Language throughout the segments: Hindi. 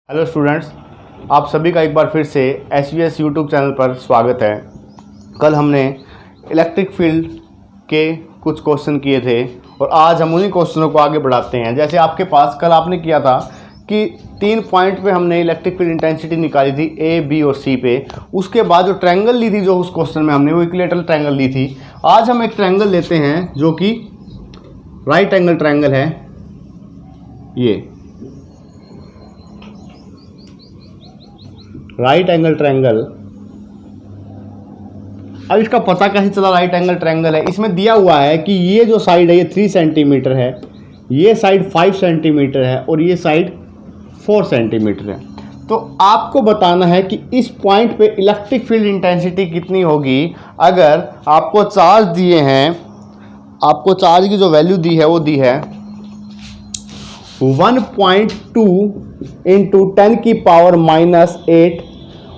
हेलो स्टूडेंट्स, आप सभी का एक बार फिर से एसवीएस यूट्यूब चैनल पर स्वागत है। कल हमने इलेक्ट्रिक फील्ड के कुछ क्वेश्चन किए थे और आज हम उन्हीं क्वेश्चनों को आगे बढ़ाते हैं। जैसे आपके पास कल आपने किया था कि 3 पॉइंट पे हमने इलेक्ट्रिक फील्ड इंटेंसिटी निकाली थी ए, बी और सी पे। उसके बाद जो ट्रायंगल ली थी जो उस क्वेश्चन में हमने वो इक्विलैटरल ट्रायंगल ली थी। आज हम एक ट्रायंगल लेते हैं जो कि राइट एंगल ट्रायंगल है। ये राइट एंगल ट्रायंगल। अब इसका पता कैसे चला राइट एंगल ट्रायंगल है? इसमें दिया हुआ है कि ये जो साइड है ये 3 सेंटीमीटर है, ये साइड 5 सेंटीमीटर है और ये साइड 4 सेंटीमीटर है। तो आपको बताना है कि इस पॉइंट पे इलेक्ट्रिक फील्ड इंटेंसिटी कितनी होगी। अगर आपको चार्ज दिए हैं, आपको चार्ज की जो वैल्यू दी है वो दी है 1.2 इंटू 10 की पावर -8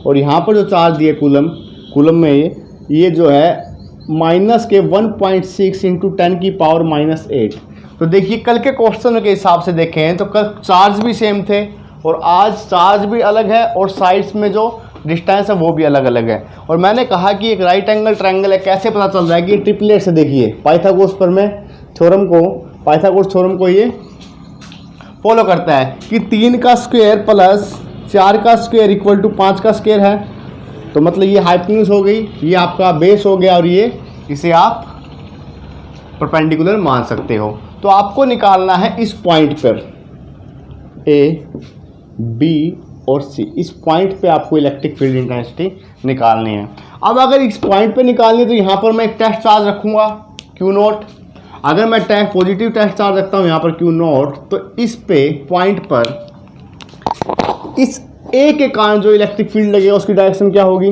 और यहाँ पर जो चार्ज दिए कूलम में ये जो है माइनस के 1.6 इंटू 10 की पावर -8। तो देखिए कल के क्वेश्चन के हिसाब से देखें तो कल चार्ज भी सेम थे और आज चार्ज भी अलग है और साइड्स में जो डिस्टेंस है वो भी अलग अलग है। और मैंने कहा कि एक राइट एंगल ट्रायंगल है। कैसे पता चल रहा है कि ट्रिपलेट से देखिए पाइथागोरस थ्योरम को ये फॉलो करता है कि 3 का स्क्वायर प्लस 4 का स्क्वायर इक्वल टू 5 का स्क्वायर है। तो मतलब ये हाइपोटेन्यूज हो गई, ये आपका बेस हो गया और ये इसे आप परपेंडिकुलर मान सकते हो। तो आपको निकालना है इस पॉइंट पर ए, बी और सी। इस पॉइंट पे आपको इलेक्ट्रिक फील्ड इंटेंसिटी निकालनी है। अब अगर इस पॉइंट पे निकालनी है तो यहाँ पर मैं एक टेस्ट चार्ज रखूँगा Q0। अगर मैं पॉजिटिव टेस्ट चार्ज रखता हूँ यहाँ पर Q0, तो इस पे पॉइंट पर इस ए के कारण जो इलेक्ट्रिक फील्ड लगेगा उसकी डायरेक्शन क्या होगी?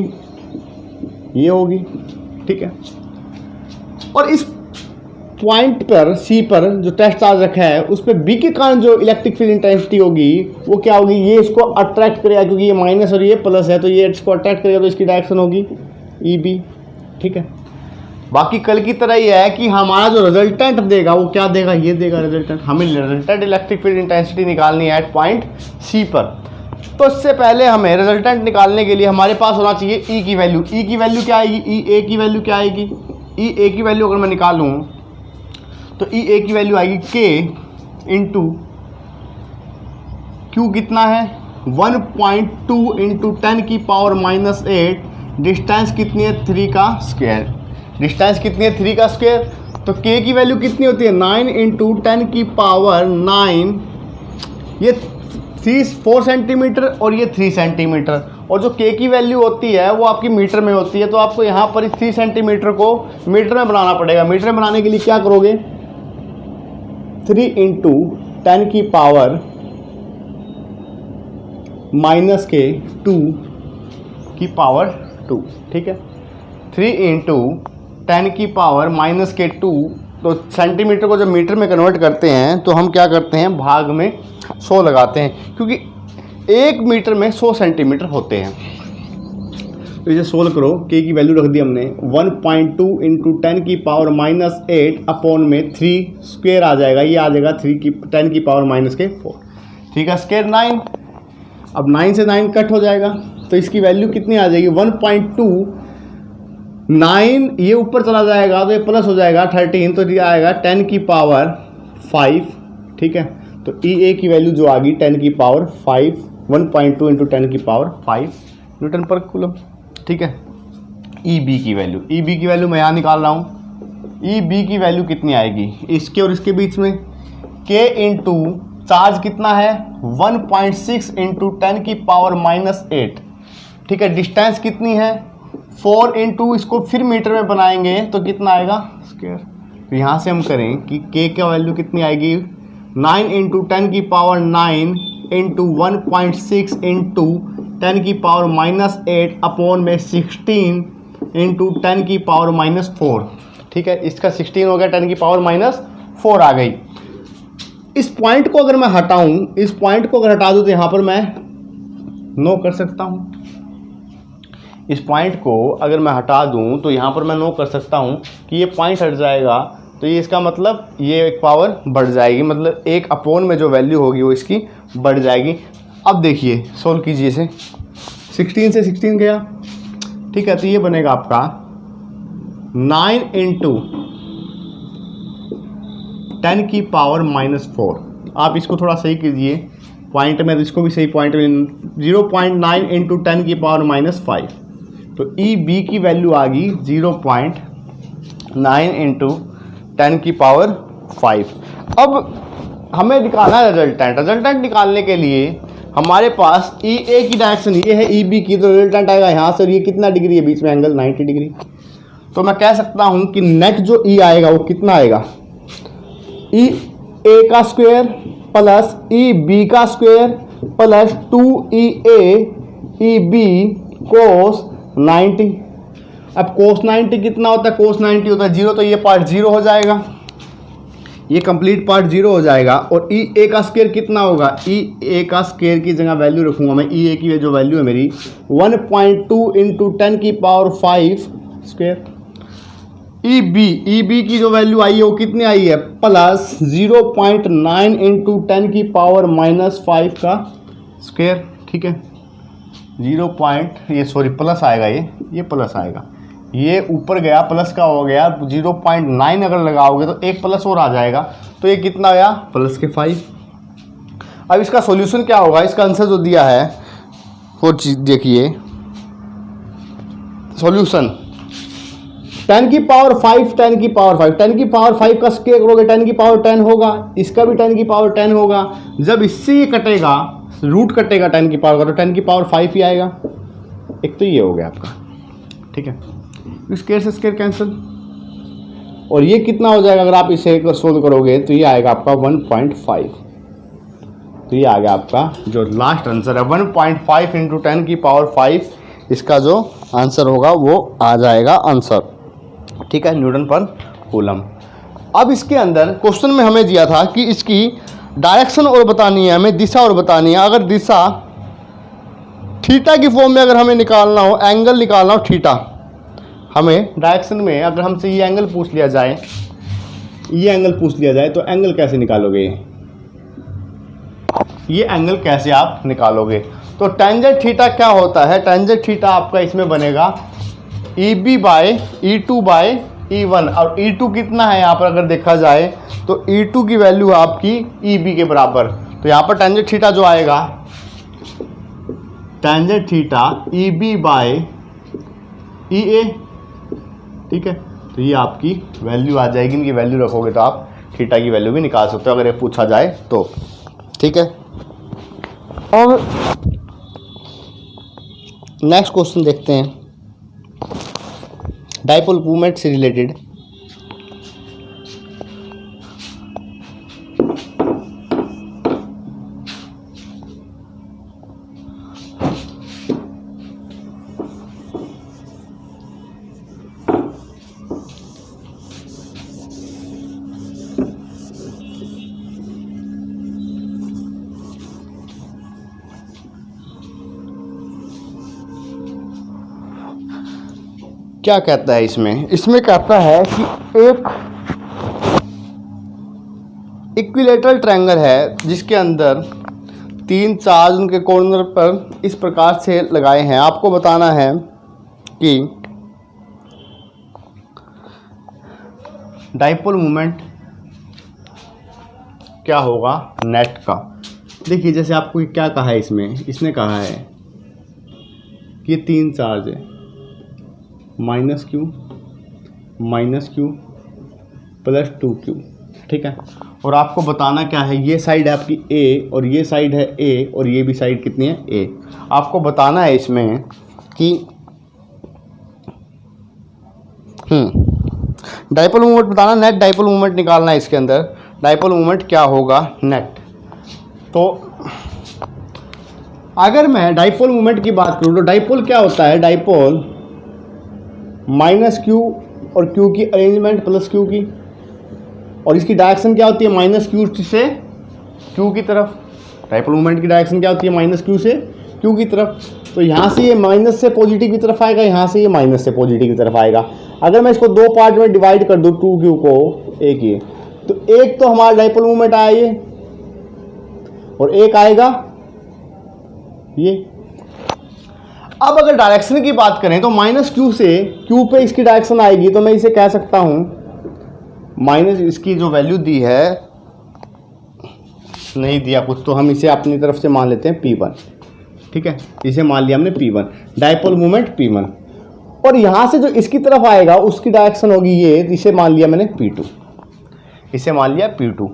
ये होगी, ठीक है। और इस पॉइंट पर सी पर जो टेस्ट चार्ज रखा है उस पर बी के कारण जो इलेक्ट्रिक फील्ड इंटेंसिटी होगी वो क्या होगी? ये इसको अट्रैक्ट करेगा क्योंकि ये माइनस और ये प्लस है, तो ये इसको अट्रैक्ट करेगा तो इसकी डायरेक्शन होगी EB, ठीक है। बाकी कल की तरह ही है कि हमारा जो रिजल्टेंट देगा वो क्या देगा? ये देगा रिजल्टेंट। हमें रिजल्टेंट इलेक्ट्रिक फील्ड इंटेंसिटी निकालनी है एट पॉइंट सी पर। तो इससे पहले हमें रिजल्टेंट निकालने के लिए हमारे पास होना चाहिए E की वैल्यू। E की वैल्यू क्या आएगी? EA की वैल्यू क्या आएगी? EA की वैल्यू अगर मैं निकालूँ तो EA की वैल्यू आएगी K इंटू Q कितना है? 1.2 इंटू 10 की पावर -8। डिस्टेंस कितनी है? 3 का स्क्वायर। डिस्टेंस कितनी है? 3 का स्क्वायर। तो K की वैल्यू कितनी होती है? 9 इंटू 10 की पावर 9। ये 4 सेंटीमीटर और ये 3 सेंटीमीटर। और जो K की वैल्यू होती है वो आपकी मीटर में होती है। तो आपको यहाँ पर इस 3 सेंटीमीटर को मीटर में बनाना पड़ेगा। मीटर में बनाने के लिए क्या करोगे? 3 इंटू 10 की पावर -2 की पावर 2, ठीक है। 3 इंटू 10 की पावर -2। तो सेंटीमीटर को जब मीटर में कन्वर्ट करते हैं तो हम क्या करते हैं? भाग में 100 लगाते हैं, क्योंकि 1 मीटर में 100 सेंटीमीटर होते हैं। तो इसे सोल्व करो। K की वैल्यू रख दी हमने 1.2 इंटू 10 की पावर -8 अपॉन में 3 स्क्वायर आ जाएगा। ये आ जाएगा 10 की पावर -4। 3 का स्क्वायर 9। अब 9 से 9 कट हो जाएगा तो इसकी वैल्यू कितनी आ जाएगी? 1.2। 9 ये ऊपर चला जाएगा तो ये प्लस हो जाएगा 13, तो ये आएगा 10 की पावर 5, ठीक है। तो EA की वैल्यू जो आ गई 10 की पावर 5, 1.2 इंटू 10 की पावर 5 न्यूटन पर कूलम, ठीक है। EB की वैल्यू मैं यहाँ निकाल रहा हूँ। EB की वैल्यू कितनी आएगी? इसके और इसके बीच में K इंटू चार्ज कितना है? 1.6 इंटू 10 की पावर -8, ठीक है। डिस्टेंस कितनी है? 4 इंटू इसको फिर मीटर में बनाएंगे तो कितना आएगा? स्क्वायर। तो यहाँ से हम करें कि K का वैल्यू कितनी आएगी? 9 इंटू 10 की पावर 9 इंटू 1.6 इंटू 10 की पावर -8 अपॉन में 16 इंटू 10 की पावर -4, ठीक है। इसका 16 हो गया, 10 की पावर -4 आ गई। इस पॉइंट को अगर मैं हटाऊं, इस पॉइंट को अगर हटा दूं तो यहाँ पर मैं नो कर सकता हूँ। इस पॉइंट को अगर मैं हटा दूं तो यहाँ पर मैं नो कर सकता हूँ कि ये पॉइंट हट जाएगा। तो ये इसका मतलब ये एक पावर बढ़ जाएगी, मतलब 1 अपॉन में जो वैल्यू होगी वो इसकी बढ़ जाएगी। अब देखिए सोल्व कीजिए इसे, 16 से 16 गया, ठीक है। तो ये बनेगा आपका 9 इंटू 10 की पावर -4। आप इसको थोड़ा सही कीजिए पॉइंट में, तो इसको भी सही पॉइंट में, 0.9 इंटू 10 की पावर -5। तो ई बी की वैल्यू आ गई 0.9 इंटू 10 की पावर 5। अब हमें निकालना है रिजल्टेंट। रिजल्टेंट निकालने के लिए हमारे पास ई ए की डायरेक्शन ये है, ई बी की, तो रिजल्टेंट आएगा यहाँ से। और ये कितना डिग्री है बीच में एंगल, 90 डिग्री। तो मैं कह सकता हूँ कि नेट जो ई आएगा वो कितना आएगा, ई ए का स्क्वायर प्लस ई बी का स्क्वायर प्लस 2 ई ए ई बी कोस 90। अब कोस 90 कितना होता है, कोस 90 होता है 0, तो ये पार्ट 0 हो जाएगा, ये कंप्लीट पार्ट 0 हो जाएगा। और ई ए का स्क्वायर कितना होगा, ई ए का स्क्वायर की जगह वैल्यू रखूंगा मैं, ई ए की जो वैल्यू है मेरी 1.2 इंटू 10 की पावर 5 स्क्वायर। ई बी की जो वैल्यू आई है वो कितनी आई है, प्लस 0.9 इंटू 10 की पावर -5 का स्क्वायर, ठीक है। प्लस आएगा, ये प्लस आएगा, ये ऊपर गया प्लस का हो गया, 0.9 अगर लगाओगे तो एक प्लस और आ जाएगा, तो ये कितना आया, प्लस के 5। अब इसका सॉल्यूशन क्या होगा, इसका आंसर जो दिया है वो चीज देखिए, सॉल्यूशन 10 की पावर 5, 10 की पावर 5, 10 की पावर 5 का स्क्वायर करोगे 10 की पावर 10 होगा, इसका भी 10 की पावर 10 होगा। जब इससे ये कटेगा, रूट कटेगा 10 की पावर का, तो 10 की पावर 5 ही आएगा। एक तो ये हो गया आपका, ठीक है। स्क्वायर से स्क्वायर कैंसिल, और ये कितना हो जाएगा अगर आप इसे सोल्व करोगे, तो ये आएगा आपका 1.5। तो ये आ गया आपका जो लास्ट आंसर है 1.5 इंटू 10 की पावर 5, इसका जो आंसर होगा वो आ जाएगा आंसर, ठीक है, न्यूटन पर कूलम। अब इसके अंदर क्वेश्चन में हमें दिया था कि इसकी डायरेक्शन और बतानी है हमें, दिशा और बतानी है। अगर दिशा थीटा की फॉर्म में अगर हमें निकालना हो, एंगल निकालना हो थीटा, हमें डायरेक्शन में अगर हमसे ये एंगल पूछ लिया जाए, ये एंगल पूछ लिया जाए, तो एंगल कैसे निकालोगे, ये एंगल कैसे आप निकालोगे। तो टेंजेंट थीटा क्या होता है, टेंजेंट थीटा आपका इसमें बनेगा E B by E two by E one. और ई टू कितना है यहाँ पर अगर देखा जाए, तो ई टू की वैल्यू है आपकी ई बी के बराबर। तो यहाँ पर टेंजेंट थीटा जो आएगा, tangent theta E B by E A, ठीक है। तो ये आपकी वैल्यू आ जाएगी, इनकी वैल्यू रखोगे तो आप थीटा की वैल्यू भी निकाल सकते हो अगर ये पूछा जाए तो, ठीक है। और नेक्स्ट क्वेश्चन देखते हैं, डाइपोल मूवमेंट से रिलेटेड। क्या कहता है इसमें कहता है कि एक इक्विलेटरल ट्रायंगल है जिसके अंदर 3 चार्ज उनके कॉर्नर पर इस प्रकार से लगाए हैं। आपको बताना है कि डाइपोल मोमेंट क्या होगा नेट का। देखिए जैसे आपको क्या कहा है, इसने कहा है कि 3 चार्ज है, -q प्लस 2q, ठीक है। और आपको बताना क्या है, ये साइड है आपकी a और ये साइड है a और ये भी साइड कितनी है a। आपको बताना है इसमें कि डाइपोल मूवमेंट बताना, नेट डाइपोल मूवमेंट निकालना है इसके अंदर। डाइपोल मूवमेंट क्या होगा नेट। तो अगर मैं डाइपोल मूवमेंट की बात करूं तो डाइपोल क्या होता है, डाइपोल -q और q की अरेंजमेंट प्लस q की, और इसकी डायरेक्शन क्या होती है -q से q की तरफ। डाइपोल मूवमेंट की डायरेक्शन क्या होती है -q से q की तरफ। तो यहाँ से ये माइनस से पॉजिटिव की तरफ आएगा, यहाँ से ये माइनस से पॉजिटिव की तरफ आएगा। अगर मैं इसको 2 पार्ट में डिवाइड कर दूँ 2q को एक ये, तो एक तो हमारा डाइपोल मूवमेंट आया ये, और एक आएगा ये। अब अगर डायरेक्शन की बात करें तो -q से q पे इसकी डायरेक्शन आएगी, तो मैं इसे कह सकता हूं माइनस इसकी जो वैल्यू दी है, नहीं दिया कुछ, तो हम इसे अपनी तरफ से मान लेते हैं P1, ठीक है। इसे मान लिया हमने P1, डायपोल मोमेंट P1। और यहाँ से जो इसकी तरफ आएगा उसकी डायरेक्शन होगी ये, इसे मान लिया मैंने P2, इसे मान लिया P2।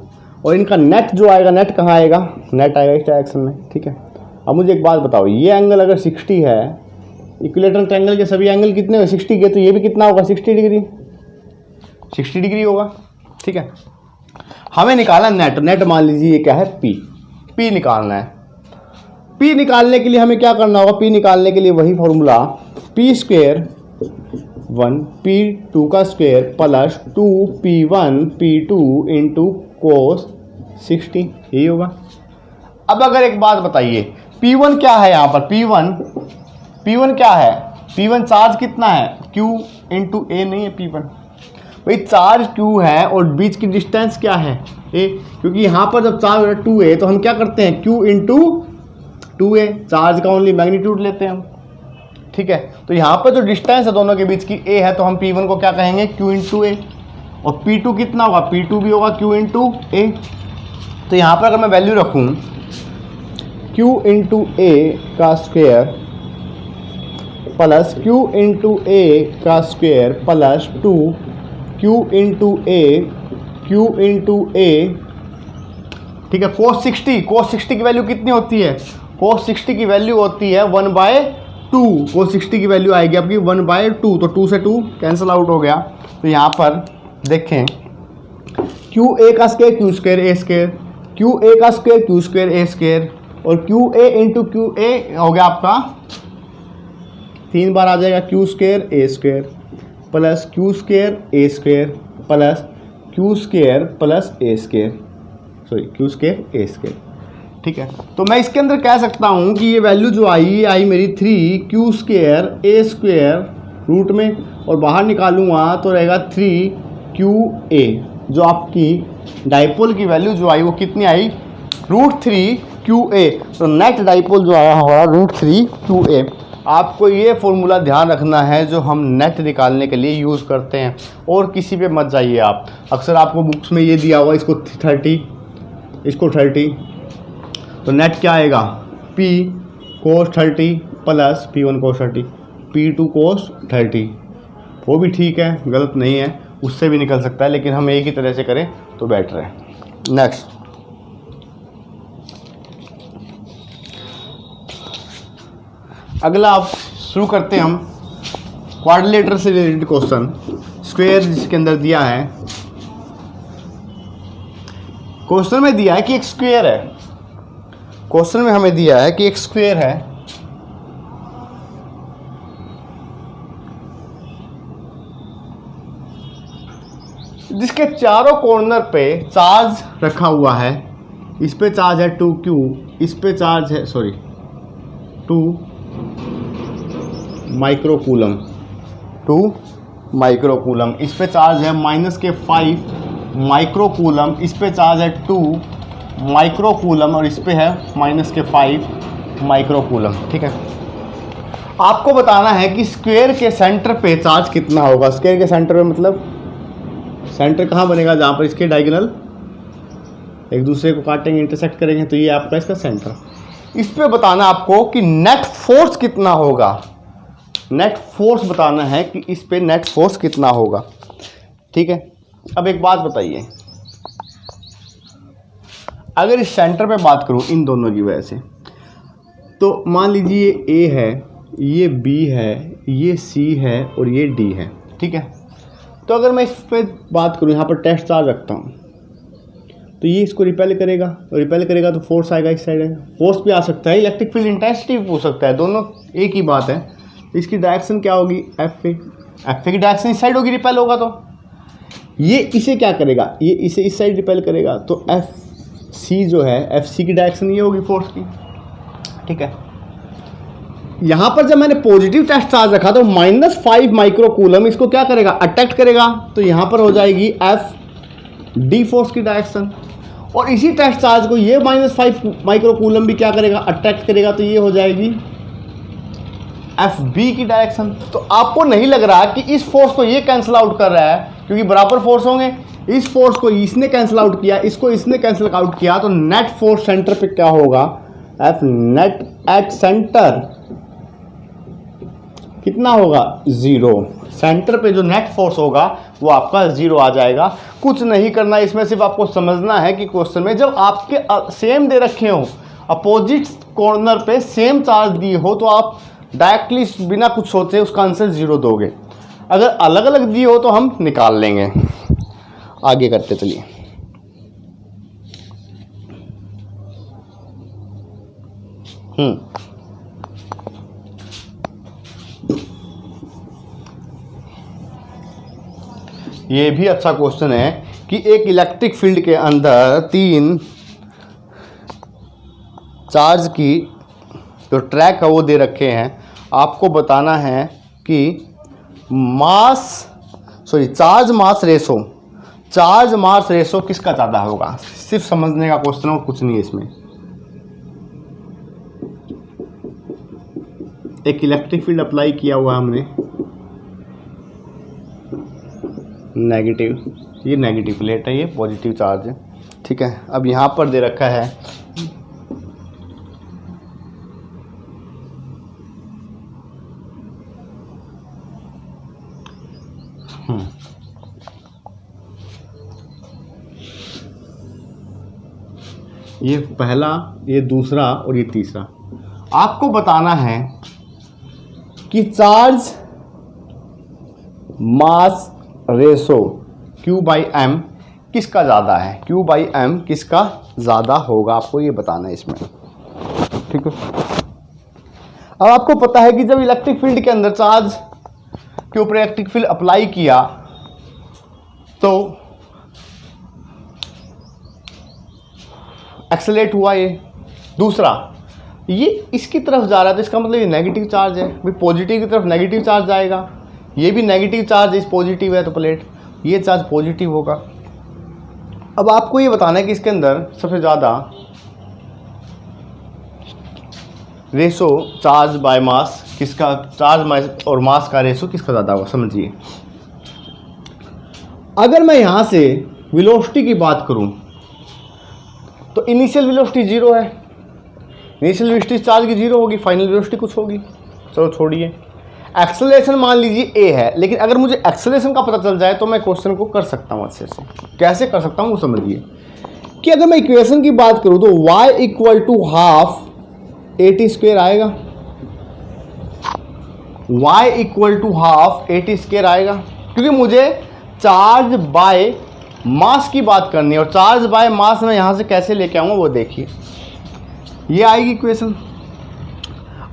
और इनका नेट जो आएगा, नेट कहाँ आएगा, नेट आएगा इस डायरेक्शन में, ठीक है। अब मुझे एक बात बताओ, ये एंगल अगर 60 है, इक्विलेटरल ट्रायंगल के सभी एंगल कितने हो 60 के, तो ये भी कितना होगा 60 डिग्री, 60 डिग्री होगा, ठीक है। हमें निकालना नेट, नेट मान लीजिए ये क्या है P निकालना है। P निकालने के लिए हमें क्या करना होगा, P निकालने के लिए वही फॉर्मूला P² 1 P2 का square plus 2P1 P2 into cos 60, यही होगा। अब अगर एक बात बताइए, P1 क्या है यहाँ पर, P1 क्या है, P1 चार्ज कितना है, Q इंटू A नहीं है P1, भाई चार्ज Q है और बीच की डिस्टेंस क्या है A, क्योंकि यहाँ पर जब चार्ज हो 2A तो हम क्या करते हैं Q इंटू 2A, चार्ज का ओनली मैग्नीट्यूड लेते हैं हम, ठीक है। तो यहाँ पर जो डिस्टेंस है दोनों के बीच की A है, तो हम P1 को क्या कहेंगे Q इंटू A, और P2 कितना होगा, P2 भी होगा Q इंटू A। तो यहाँ पर अगर मैं वैल्यू रखूँ Q इंटू A का square plus Q into A का square plus 2Q into A, ठीक है। cos 60 की वैल्यू कितनी होती है, cos 60 की वैल्यू होती है 1/2, cos 60 की वैल्यू आएगी आपकी 1/2, तो 2 से 2 कैंसिल आउट हो गया। तो यहाँ पर देखें QA का square Q square A square, QA का square Q square A square, और QA इंटू QA हो गया आपका 3 बार आ जाएगा Q square A square plus Q square A square plus Q square plus A square, sorry Q square A square, ठीक है। तो मैं इसके अंदर कह सकता हूँ कि ये वैल्यू जो आई मेरी 3Q square A square root में, और बाहर निकालूंगा तो रहेगा 3QA, जो आपकी डाइपोल की वैल्यू जो आई वो कितनी आई, √3QA। तो नेट डाइपोल जो आया हमारा √3QA। आपको ये फॉर्मूला ध्यान रखना है जो हम नेट निकालने के लिए यूज़ करते हैं, और किसी पे मत जाइए आप। अक्सर आपको बुक्स में ये दिया हुआ इसको 30, इसको 30, तो नेट क्या आएगा P cos 30 plus P1 cos 30, P2 cos 30, वो भी ठीक है, गलत नहीं है, उससे भी निकल सकता है, लेकिन हम एक ही तरह से करें तो बेटर है। नेक्स्ट, अगला आप शुरू करते हैं हम क्वाड्रिलेटरल से रिलेटेड क्वेश्चन। स्क्वायर जिसके अंदर दिया है, क्वेश्चन में दिया है कि एक स्क्वायर है, क्वेश्चन में हमें दिया है कि एक स्क्वायर है जिसके चारों कॉर्नर पे चार्ज रखा हुआ है। इस पे चार्ज है 2Q, इस पे चार्ज है 2 माइक्रोकूलम, 2 माइक्रोकूलम, इस पे चार्ज है -5 माइक्रोकूलम, इस पे चार्ज है 2 माइक्रोकूलम, और इस पे है -5 माइक्रोकूलम, ठीक है। आपको बताना है कि स्क्वायर के सेंटर पे चार्ज कितना होगा। स्क्वायर के सेंटर पे मतलब सेंटर कहाँ बनेगा, जहाँ पर इसके डायगोनल एक दूसरे को काटेंगे, इंटरसेक्ट करेंगे, तो ये आपका इसका सेंटर। इस पे बताना आपको कि नेट फोर्स कितना होगा, नेट फोर्स बताना है कि इस पे नेट फोर्स कितना होगा, ठीक है। अब एक बात बताइए, अगर इस सेंटर पे बात करूं इन दोनों की वजह से, तो मान लीजिए ये A है, ये B है, ये C है और ये D है, ठीक है। तो अगर मैं इस पे बात करूं, यहाँ पर टेस्ट चार्ज रखता हूँ, तो ये इसको रिपेल करेगा, और रिपेल करेगा तो फोर्स आएगा इस साइड है, फोर्स भी आ सकता है, इलेक्ट्रिक फील्ड इंटेंसिटी भी हो सकता है, दोनों एक ही बात है। इसकी डायरेक्शन क्या होगी, FA की डायरेक्शन इस साइड होगी, रिपेल होगा, तो ये इसे क्या करेगा, ये इसे इस साइड रिपेल करेगा, तो FC जो है, FC की डायरेक्शन ये होगी फोर्स की, ठीक है। यहाँ पर जब मैंने पॉजिटिव टेस्ट चार्ज रखा तो -5 माइक्रोकूलम इसको क्या करेगा, अट्रैक्ट करेगा, तो यहाँ पर हो जाएगी FD फोर्स की डायरेक्शन, और इसी टेस्ट चार्ज को ये -5 माइक्रो कूलम भी क्या करेगा, अट्रैक्ट करेगा, तो ये हो जाएगी FB की डायरेक्शन। तो आपको नहीं लग रहा कि इस फोर्स को ये कैंसिल आउट कर रहा है, क्योंकि बराबर फोर्स होंगे। इस फोर्स को इसने कैंसिल आउट किया, इसको इसने कैंसिल आउट किया, तो नेट फोर्स सेंटर पे क्या होगा, F नेट एट सेंटर कितना होगा, 0। सेंटर पे जो नेट फोर्स होगा वो आपका 0 आ जाएगा। कुछ नहीं करना इसमें, सिर्फ आपको समझना है कि क्वेश्चन में जब आपके सेम दे रखे हो, अपोजिट कॉर्नर पे सेम चार्ज दिए हो, तो आप डायरेक्टली बिना कुछ सोचे उसका आंसर 0 दोगे। अगर अलग अलग दिए हो तो हम निकाल लेंगे। आगे करते चलिए। ये भी अच्छा क्वेश्चन है कि एक इलेक्ट्रिक फील्ड के अंदर 3 चार्ज की जो ट्रैक है वो दे रखे हैं। आपको बताना है कि चार्ज मास रेशो किसका ज़्यादा होगा। सिर्फ समझने का क्वेश्चन और कुछ नहीं है इसमें। एक इलेक्ट्रिक फील्ड अप्लाई किया हुआ हमने, नेगेटिव, ये नेगेटिव प्लेट है, ये पॉजिटिव चार्ज है, ठीक है। अब यहाँ पर दे रखा है ये पहला, ये दूसरा और ये तीसरा। आपको बताना है कि चार्ज मास रेशो Q/M किसका ज़्यादा है, Q/M किसका ज़्यादा होगा, आपको ये बताना है इसमें, ठीक है। अब आपको पता है कि जब इलेक्ट्रिक फील्ड के अंदर चार्ज के ऊपर इलेक्ट्रिक फील्ड अप्लाई किया तो एक्सेलरेट हुआ। ये दूसरा, ये इसकी तरफ जा रहा है तो इसका मतलब ये नेगेटिव चार्ज है, भाई पॉजिटिव की तरफ नेगेटिव चार्ज जाएगा। ये भी नेगेटिव चार्ज इस पॉजिटिव है तो प्लेट, ये चार्ज पॉजिटिव होगा। अब आपको ये बताना है कि इसके अंदर सबसे ज़्यादा रेशो चार्ज बाय मास किसका, चार्ज और मास का रेशो किसका ज़्यादा होगा। समझिए, अगर मैं यहाँ से वेलोसिटी की बात करूँ तो इनिशियल वेलोसिटी 0 है, इनिशियल वेलोसिटी चार्ज की 0 होगी, फाइनल वेलोसिटी कुछ होगी। चलो छोड़िए। एक्सेलरेशन मान लीजिए a है, लेकिन अगर मुझे एक्सेलरेशन का पता चल जाए तो मैं क्वेश्चन को कर सकता हूँ अच्छे से। कैसे कर सकता हूँ वो समझिए कि अगर मैं इक्वेशन की बात करूँ तो y = हाफ at² आएगा, y = हाफ at² आएगा, क्योंकि मुझे चार्ज बाय मास की बात करनी है। और चार्ज बाय मास मैं यहाँ से कैसे लेके आऊँगा वो देखिए, ये आएगी इक्वेशन।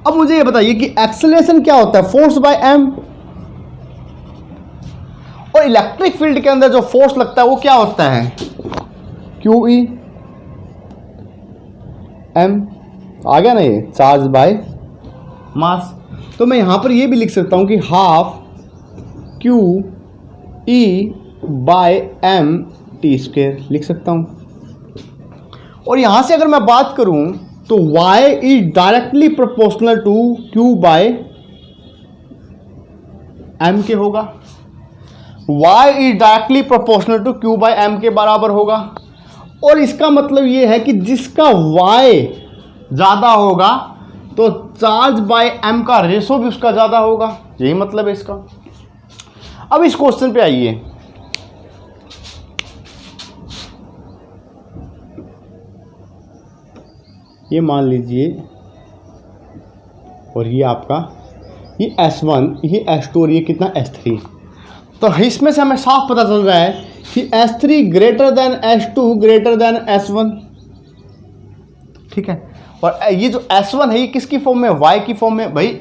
अब मुझे ये बताइए कि एक्सेलरेशन क्या होता है, फोर्स बाय m, और इलेक्ट्रिक फील्ड के अंदर जो फोर्स लगता है वो क्या होता है, QE m। आ गया ना ये चार्ज बाय मास। तो मैं यहां पर ये भी लिख सकता हूं कि हाफ QE/m t² लिख सकता हूं। और यहां से अगर मैं बात करूं तो y is directly proportional to Q/m के होगा, y is directly proportional to Q/m के बराबर होगा। और इसका मतलब ये है कि जिसका y ज़्यादा होगा तो चार्ज बाय m का रेशो भी उसका ज़्यादा होगा, यही मतलब है इसका। अब इस क्वेश्चन पे आइए। ये मान लीजिए, और ये आपका ये S1, ये S2 और ये कितना S3। तो इसमें से हमें साफ पता चल रहा है कि S3 greater than S2 greater than S1, ठीक है। और ये जो S1 है ये किसकी फॉर्म में, Y की फॉर्म में, भाई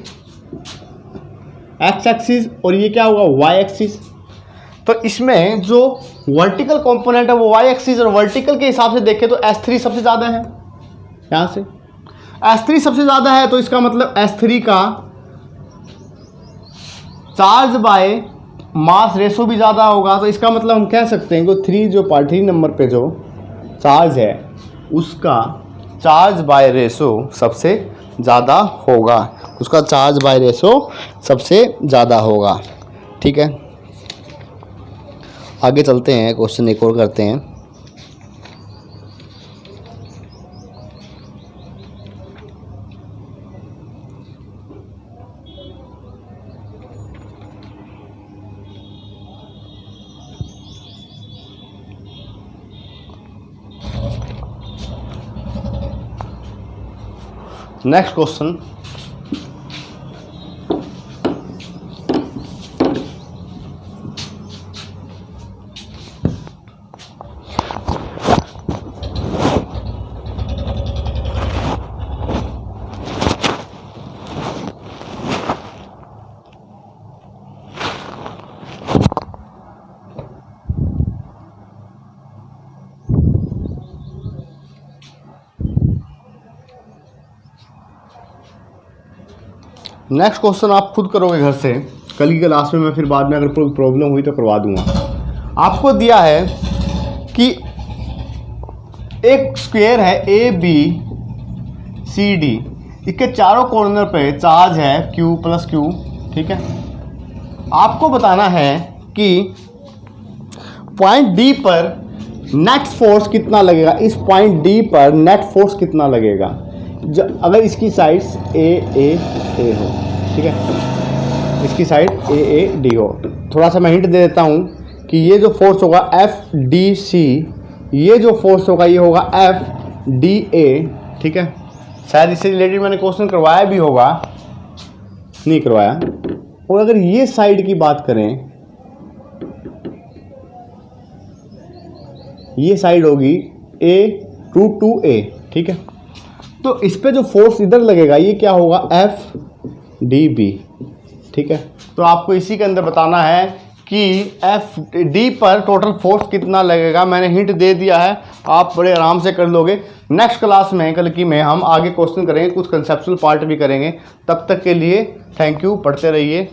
X एक्सिस, और ये क्या होगा Y एक्सिस। तो इसमें जो वर्टिकल कंपोनेंट है वो Y एक्सिस, और वर्टिकल के हिसाब से देखें तो S3 सबसे ज़्यादा है। यहाँ से S3 सबसे ज़्यादा है तो इसका मतलब S3 का चार्ज बाय मास रेशो भी ज़्यादा होगा। तो इसका मतलब हम कह सकते हैं कि 3 नंबर पे जो चार्ज है उसका चार्ज बाय रेशो सबसे ज़्यादा होगा, उसका चार्ज बाय रेशो सबसे ज़्यादा होगा। ठीक है, आगे चलते हैं, क्वेश्चन एक और करते हैं। नेक्स्ट क्वेश्चन, नेक्स्ट क्वेश्चन आप खुद करोगे घर से, कल की क्लास में मैं फिर बाद में अगर कोई प्रॉब्लम हुई तो करवा दूंगा। आपको दिया है कि एक स्क्वायर है ए बी सी डी, इसके चारों कॉर्नर पे चार्ज है Q प्लस Q। ठीक है, आपको बताना है कि पॉइंट डी पर नेट फोर्स कितना लगेगा, इस पॉइंट डी पर नेट फोर्स कितना लगेगा अगर इसकी साइड्स ए हो। ठीक है, इसकी साइड ए डी हो। थोड़ा सा मैं हिंट दे देता हूँ कि ये जो फोर्स होगा एफ डी सी, ये जो फोर्स होगा ये होगा एफ डी ए। ठीक है, शायद इससे रिलेटेड मैंने क्वेश्चन करवाया भी होगा, नहीं करवाया। और अगर ये साइड की बात करें, ये साइड होगी ए रूट टू ए। ठीक है, तो इस पे जो फोर्स इधर लगेगा ये क्या होगा, एफ डी बी। ठीक है, तो आपको इसी के अंदर बताना है कि एफ डी पर टोटल फोर्स कितना लगेगा। मैंने हिंट दे दिया है, आप बड़े आराम से कर लोगे। नेक्स्ट क्लास में कल की में हम आगे क्वेश्चन करेंगे, कुछ कंसेप्चुअल पार्ट भी करेंगे। तब तक के लिए थैंक यू, पढ़ते रहिए।